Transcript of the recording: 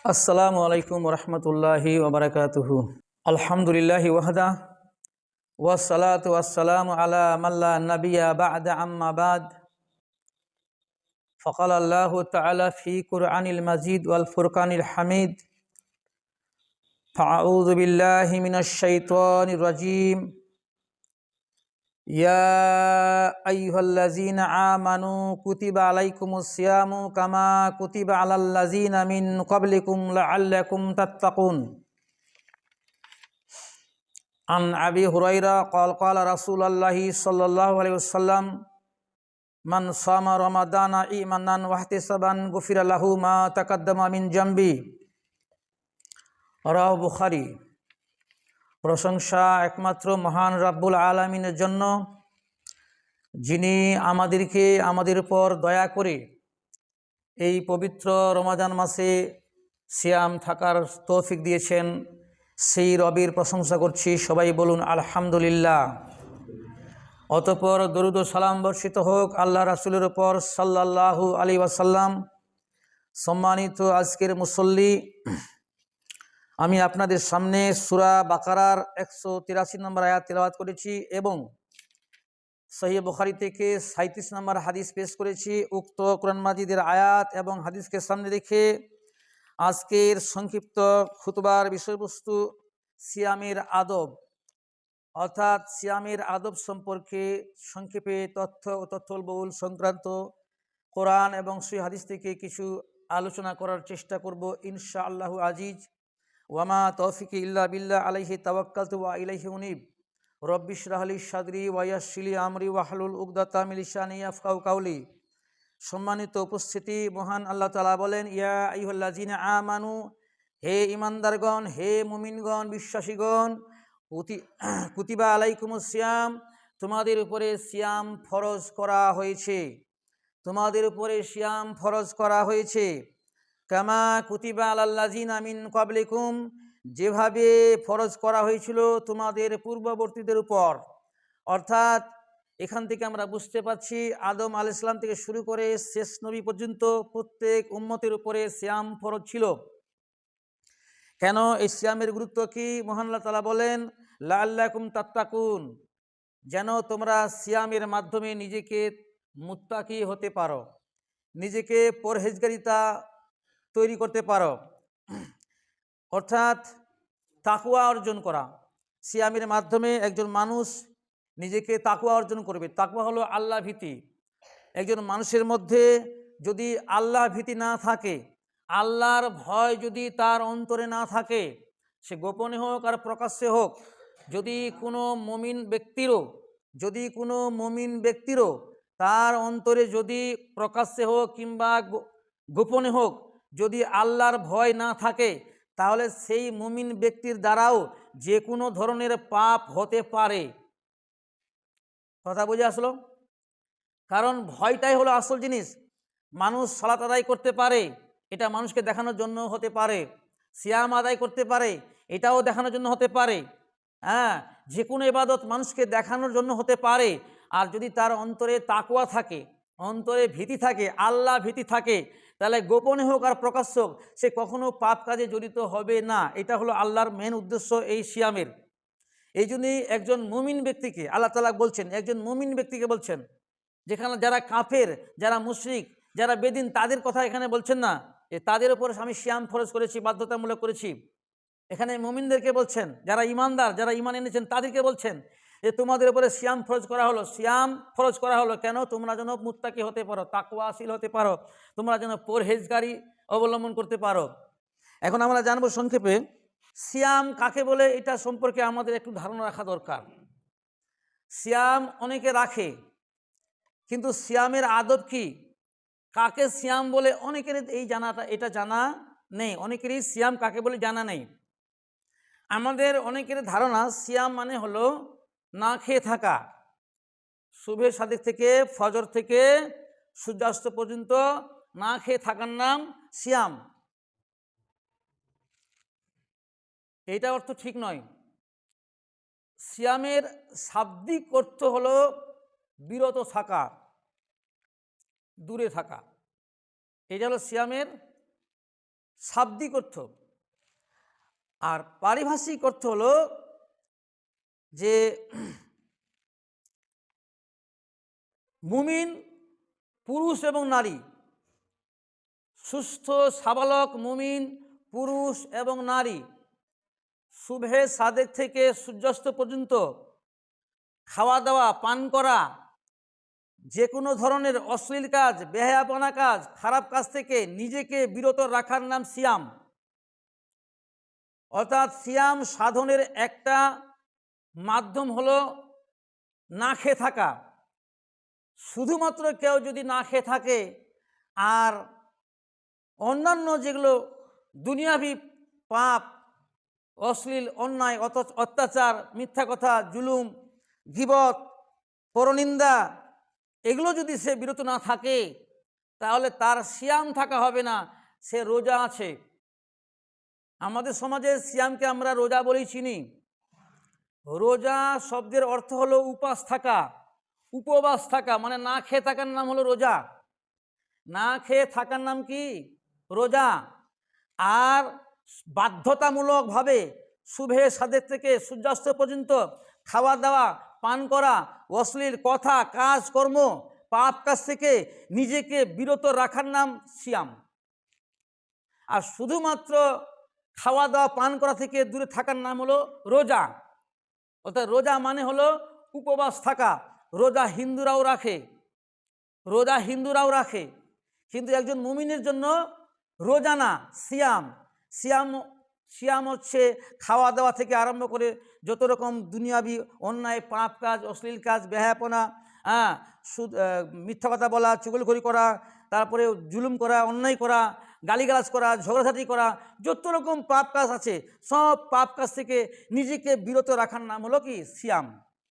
আসসালামু আলাইকুম রহমতুল্লাহি ওবরাকাতুহু। আলহামদুলিল্লাহি ওয়াহদা ওয়াসসালাতু ওয়াসসালামু আলা মাল্লা নাবিয়্যা বা'দা আম্মা বাদ। ফাকাল আল্লাহু তাআলা ফি কুরআনিল মাজিদ ওয়াল ফুরকানিল হামিদ। ফাআউযু বিল্লাহি মিনাশ শাইতানির রাজীম। ইয়া আইয়ুহাল্লাযীনা আমানু কুতিবা আলাইকুমুস সিয়ামু কামা কুতিবা আলাল্লাযীনা মিন ক্বাবলিকুম লাআল্লাকুম তাত্তাকুন। আন আবি হুরায়রা ক্বাল রাসূলুল্লাহি সাল্লাল্লাহু আলাইহি ওয়াসাল্লাম মান সামা রমাদানা ঈমানান ওয়াহতিসাবান গুফিরা লাহু মা তাকাদ্দামা মিন জামবি। রাওয়াহু বুখারী। প্রশংসা একমাত্র মহান রাব্বুল আলামিনের জন্য, যিনি আমাদেরকে আমাদের উপর দয়া করে এই পবিত্র রমাদান মাসে সিয়াম থাকার তৌফিক দিয়েছেন। সেই রবের প্রশংসা করছি, সবাই বলুন আলহামদুলিল্লাহ। অতঃপর দরুদ ও সালাম বর্ষিত হোক আল্লাহ রাসূলের উপর সাল্লাল্লাহু আলাইহি ওয়াসাল্লাম। সম্মানিত আজকের মুসল্লি, আমি আপনাদের সামনে সূরা বাকারার 183 নম্বর আয়াত তেলাওয়াত করেছি এবং সহিহ বুখারী থেকে 37 নম্বর হাদিস পেশ করেছি। উক্ত কোরআন মাজিদের আয়াত এবং হাদিসকে সামনে রেখে আজকের সংক্ষিপ্ত খুতবার বিষয়বস্তু সিয়ামের আদব, অর্থাৎ সিয়ামের আদব সম্পর্কে সংক্ষেপে তথ্যবহুল সংক্রান্ত কোরআন এবং সহিহ হাদিস থেকে কিছু আলোচনা করার চেষ্টা করব ইনশাআল্লাহু আজিজ। ওয়ামা তৌফিকি ইল্লা বিল্লাহ আলাইহি তাওয়াক্কালতু ওয়া ইলাইহি উনীব। রব্বি ইশরাহ লি সাদরি ওয়া ইয়াসসির লি আমরি ওয়াহলুল উকদাতাম মিন লিসানি ইয়াফকাহু কাওলি। সম্মানিত উপস্থিতি, মহান আল্লাহ তাআলা বলেন, ইয়া আইয়ুহাল্লাযীনা আমানু, হে ঈমানদারগণ, হে মুমিনগণ, বিশ্বাসীগণ, কুতিবা আলাইকুমুস সিয়াম, তোমাদের উপরে সিয়াম ফরজ করা হয়েছে, তোমাদের উপরে সিয়াম ফরজ করা হয়েছে। কামা কুতিবা আলাল্লাযীনা মিন ক্বাবলিকুম, যেভাবে ফরজ করা হয়েছিল তোমাদের পূর্ববর্তীদের উপর। অর্থাৎ এখান থেকে আমরা বুঝতে পারছি আদম আলাইহিস সালাম থেকে শুরু করে শেষ নবী পর্যন্ত প্রত্যেক উম্মতের উপরে সিয়াম ফরজ ছিল। কেন এই সিয়ামের গুরুত্ব কি? মহান আল্লাহ তাআলা বলেন, লাআল্লাকুম তাত্তাকুন, যেন তোমরা সিয়ামের মাধ্যমে নিজেকে মুত্তাকি হতে পারো, নিজেকে পরহেজগারিতা তৈরি করতে পারো, অর্থাৎ তাকওয়া অর্জন করা। সিয়ামের মাধ্যমে একজন মানুষ নিজেকে তাকওয়া অর্জন করবে। তাকওয়া হলো আল্লাহ ভীতি। একজন মানুষের মধ্যে যদি আল্লাহ ভীতি না থাকে, আল্লাহর ভয় যদি তার অন্তরে না থাকে, সে গোপনে হোক আর প্রকাশ্যে হোক, যদি কোনো মুমিন ব্যক্তিরও তার অন্তরে যদি প্রকাশ্যে হোক কিংবা গোপনে হোক যদি আল্লাহর ভয় না থাকে, তাহলে সেই মুমিন ব্যক্তির দ্বারাও যে কোনো ধরনের পাপ হতে পারে। কথা বুঝে আসলো? কারণ ভয়টাই হলো আসল জিনিস। মানুষ সালাত আদায় করতে পারে, এটা মানুষকে দেখানোর জন্য হতে পারে। সিয়াম আদায় করতে পারে, এটাও দেখানোর জন্য হতে পারে। যে কোনো ইবাদত মানুষকে দেখানোর জন্য হতে পারে। আর যদি তার অন্তরে তাকওয়া থাকে, অন্তরে ভীতি থাকে, আল্লাহ ভীতি থাকে, তাহলে গোপনে হোক আর প্রকাশ্য হোক সে কখনো পাপ কাজে জড়িত হবে না। এটা হলো আল্লাহর মেন উদ্দেশ্য এই সিয়ামের। এই জন্যই একজন মুমিন ব্যক্তিকে আল্লাহ তাআলা বলছেন, একজন মুমিন ব্যক্তিকে বলছেন, যেখানে যারা কাফের, যারা মুশরিক, যারা বেদিন, তাদের কথা এখানে বলছেন না, তাদের উপর আমি সিয়াম ফরজ করেছি, বাধ্যতামূলক করেছি। এখানে মুমিনদেরকে বলছেন, যারা ইমানদার, যারা ইমান এনেছেন তাদেরকে বলছেন যে তোমাদের উপরে সিয়াম ফরজ করা হলো। সিয়াম ফরজ করা হলো কেন? তোমরা যেন মুত্তাকি হতে পারো, তাকওয়াশীল হতে পারো, তোমরা যেন পরহেজগারি অবলম্বন করতে পারো। এখন আমরা জানবো সংক্ষেপে সিয়াম কাকে বলে, এটা সম্পর্কে আমাদের একটু ধারণা রাখা দরকার। সিয়াম অনেকে রাখে, কিন্তু সিয়ামের আদব কি, কাকে সিয়াম বলে অনেকের এটা জানা নেই। অনেকেরই সিয়াম কাকে বলে জানা নেই। আমাদের অনেকের ধারণা সিয়াম মানে হলো না খেয়ে থাকা, শুভে সাদেক থেকে ফজর থেকে সূর্যাস্ত পর্যন্ত না খেয়ে থাকার নাম সিয়াম। এইটা অর্থ ঠিক নয়। সিয়ামের শাব্দিক অর্থ হলো বিরত থাকা, দূরে থাকা। এটা হলো সিয়ামের শাব্দিক অর্থ। আর পারিভাষিক অর্থ হলো যে মুমিন পুরুষ এবং নারী, সুস্থ সাবালক মুমিন পুরুষ এবং নারী শুভে সাদেক থেকে সূর্যাস্ত পর্যন্ত খাওয়া দাওয়া পান করা, যে কোনো ধরনের অশ্লীল কাজ, বেহায়াপনা কাজ, খারাপ কাজ থেকে নিজেকে বিরত রাখার নাম সিয়াম। অর্থাৎ সিয়াম সাধনের একটা মাধ্যম হলো না খেয়ে থাকা। শুধুমাত্র কেউ যদি না খেয়ে থাকে আর অন্যান্য যেগুলো দুনিয়াবি পাপ, অশ্লীল অন্যায়, অত্যাচার, মিথ্যা কথা, জুলুম, গীবত, পরনিন্দা, এগুলো যদি সে বিরত না থাকে তাহলে তার সিয়াম থাকা হবে না, সে রোজা আছে। আমাদের সমাজে সিয়ামকে আমরা রোজা বলেই চিনি। রোজা শব্দের অর্থ হলো উপাস থাকা, উপবাস থাকা, মানে না খেয়ে থাকার নাম হলো রোজা। না খেয়ে থাকার নাম কি? রোজা। আর বাধ্যতামূলকভাবে শুভে সাদেক থেকে সূর্যাস্ত পর্যন্ত খাওয়া দাওয়া পান করা, অশ্লীল কথা, কাজ কর্ম, পাপ কাজ থেকে নিজেকে বিরত রাখার নাম সিয়াম। আর শুধুমাত্র খাওয়া দাওয়া পান করা থেকে দূরে থাকার নাম হলো রোজা। অর্থাৎ রোজা মানে হলো উপবাস থাকা। রোজা হিন্দুরাও রাখে, রোজা হিন্দুরাও রাখে, কিন্তু একজন মুমিনের জন্য রোজা না, সিয়াম। সিয়াম সিয়াম হচ্ছে খাওয়া দাওয়া থেকে আরম্ভ করে যত রকম দুনিয়াবি অন্যায় পাপ কাজ, অশ্লীল কাজ, বেহায়াপনা, মিথ্যা কথা বলা, চুগলখড়ি করা, তারপরে জুলুম করা, অন্যায় করা, গালিগালাজ করা, ঝগড়াঝাটি করা, যত রকম পাপ কাজ আছে সব পাপ কাজ থেকে নিজেকে বিরত রাখার নাম হলো কি? সিয়াম।